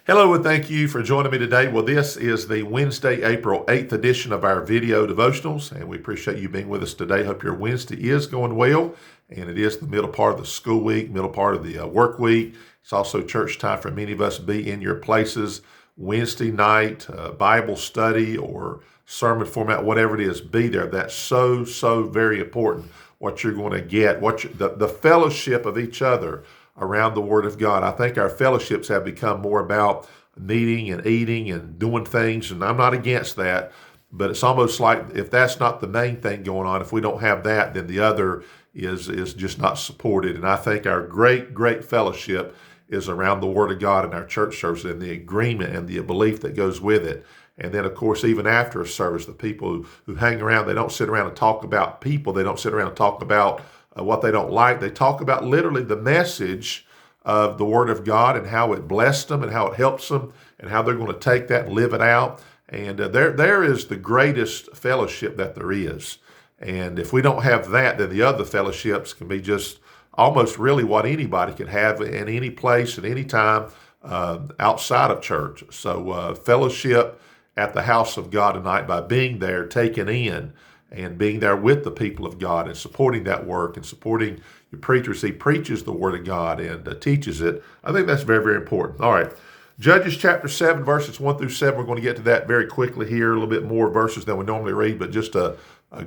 Hello, and thank you for joining me today. Well, this is the Wednesday, April 8th edition of our video devotionals, and we appreciate you being with us today. Hope your Wednesday is going well, and it is the middle part of the school week, middle part of the work week. It's also church time for many of us to be in your places. Wednesday night, Bible study or sermon format, whatever it is, be there. That's so very important, what you're going to get, the fellowship of each other around the Word of God. I think our fellowships have become more about meeting and eating and doing things, and I'm not against that, but it's almost like if that's not the main thing going on, if we don't have that, then the other is just not supported. And I think our great fellowship is around the Word of God in our church service and the agreement and the belief that goes with it. And then, of course, even after a service, the people who hang around, they don't sit around and talk about people. They don't sit around and talk about what they don't like. They talk about literally the message of the Word of God and how it blessed them and how it helps them and how they're going to take that and live it out. And there is the greatest fellowship that there is. And if we don't have that, then the other fellowships can be just almost really what anybody could have in any place at any time outside of church. So fellowship at the house of God tonight by being there, taking in, and being there with the people of God and supporting that work and supporting your preacher as he preaches the Word of God and teaches it. I think that's very important. All right. Judges chapter 7, verses 1 through 7. We're going to get to that very quickly here, a little bit more verses than we normally read, but just a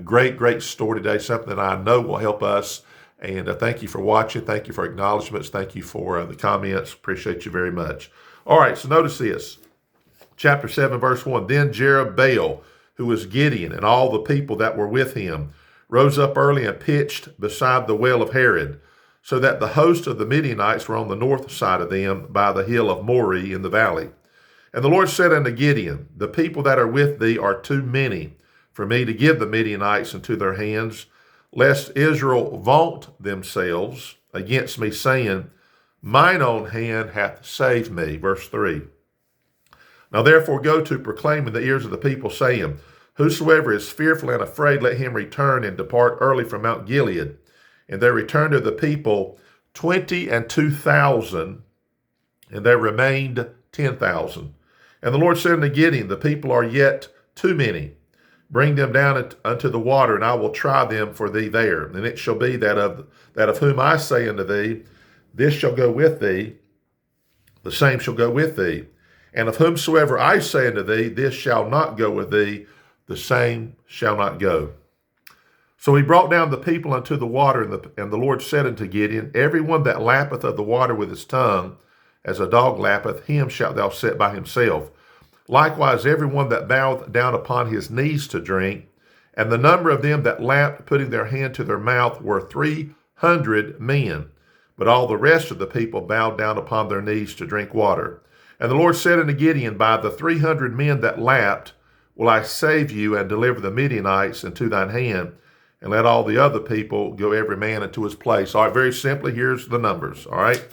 great story today, something that I know will help us. And thank you for watching. Thank you for acknowledgments. Thank you for the comments. Appreciate you very much. All right, so notice this. Chapter 7, verse 1. Then Jerubbaal, who was Gideon, and all the people that were with him, rose up early and pitched beside the well of Harod, so that the host of the Midianites were on the north side of them by the hill of Moreh in the valley. And the Lord said unto Gideon, the people that are with thee are too many for me to give the Midianites into their hands, lest Israel vaunt themselves against me, saying, mine own hand hath saved me. Verse 3. Now therefore go to proclaim in the ears of the people, saying, whosoever is fearful and afraid, let him return and depart early from Mount Gilead. And there returned to the people 22,000, and there remained 10,000. And the Lord said unto Gideon, the people are yet too many. Bring them down unto the water, and I will try them for thee there. And it shall be that of whom I say unto thee, this shall go with thee, the same shall go with thee. And of whomsoever I say unto thee, this shall not go with thee, the same shall not go. So he brought down the people unto the water, and the Lord said unto Gideon, every one that lappeth of the water with his tongue, as a dog lappeth, him shalt thou set by himself. Likewise, every one that boweth down upon his knees to drink. And the number of them that lapped, putting their hand to their mouth, were 300 men. But all the rest of the people bowed down upon their knees to drink water. And the Lord said unto Gideon, by the 300 men that lapped will I save you and deliver the Midianites into thine hand, and let all the other people go every man into his place. All right, very simply, here's the numbers. All right,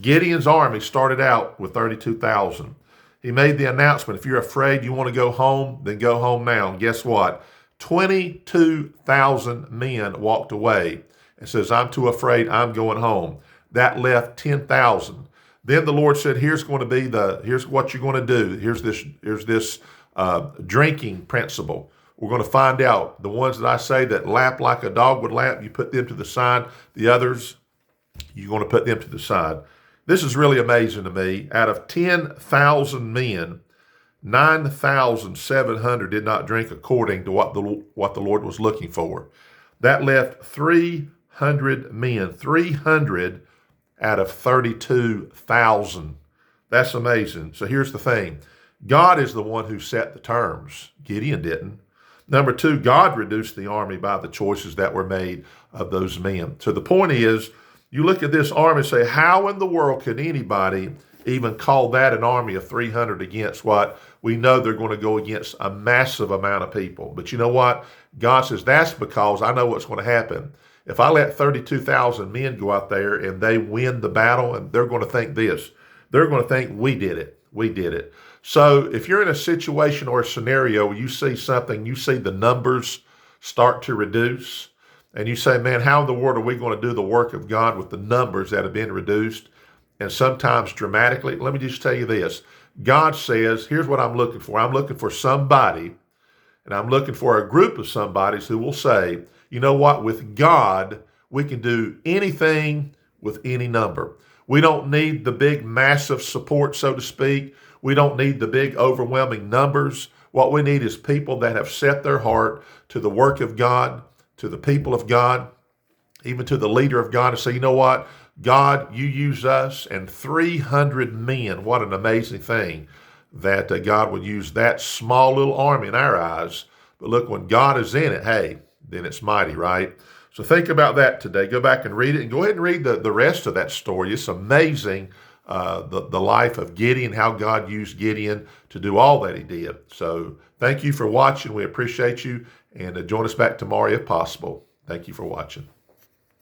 Gideon's army started out with 32,000. He made the announcement, if you're afraid you want to go home, then go home now. And guess what? 22,000 men walked away and says, I'm too afraid, I'm going home. That left 10,000. Then the Lord said, here's what you're going to do. Here's this drinking principle. We're going to find out the ones that I say that lap like a dog would lap, you put them to the side. The others, you're going to put them to the side. This is really amazing to me. Out of 10,000 men, 9,700 did not drink according to what the Lord was looking for. That left 300 men, 300 out of 32,000. That's amazing. So here's the thing. God is the one who set the terms. Gideon didn't. Number two, God reduced the army by the choices that were made of those men. So the point is, you look at this army and say, how in the world could anybody even call that an army of 300 against what we know they're going to go against a massive amount of people? But you know what? God says, that's because I know what's going to happen. If I let 32,000 men go out there and they win the battle, and they're going to think this, they're going to think we did it. We did it. So if you're in a situation or a scenario where you see something, you see the numbers start to reduce, and you say, man, how in the world are we going to do the work of God with the numbers that have been reduced, and sometimes dramatically? Let me just tell you this. God says, here's what I'm looking for. I'm looking for somebody, and I'm looking for a group of somebodies who will say, you know what, with God, we can do anything with any number. We don't need the big, massive support, so to speak. We don't need the big, overwhelming numbers. What we need is people that have set their heart to the work of God, to the people of God, even to the leader of God, and say, you know what, God, you use us and 300 men. What an amazing thing that God would use that small little army in our eyes. But look, when God is in it, hey, then it's mighty, right? So think about that today. Go back and read it, and go ahead and read the rest of that story. It's amazing, the life of Gideon, how God used Gideon to do all that he did. So thank you for watching. We appreciate you, and join us back tomorrow if possible. Thank you for watching.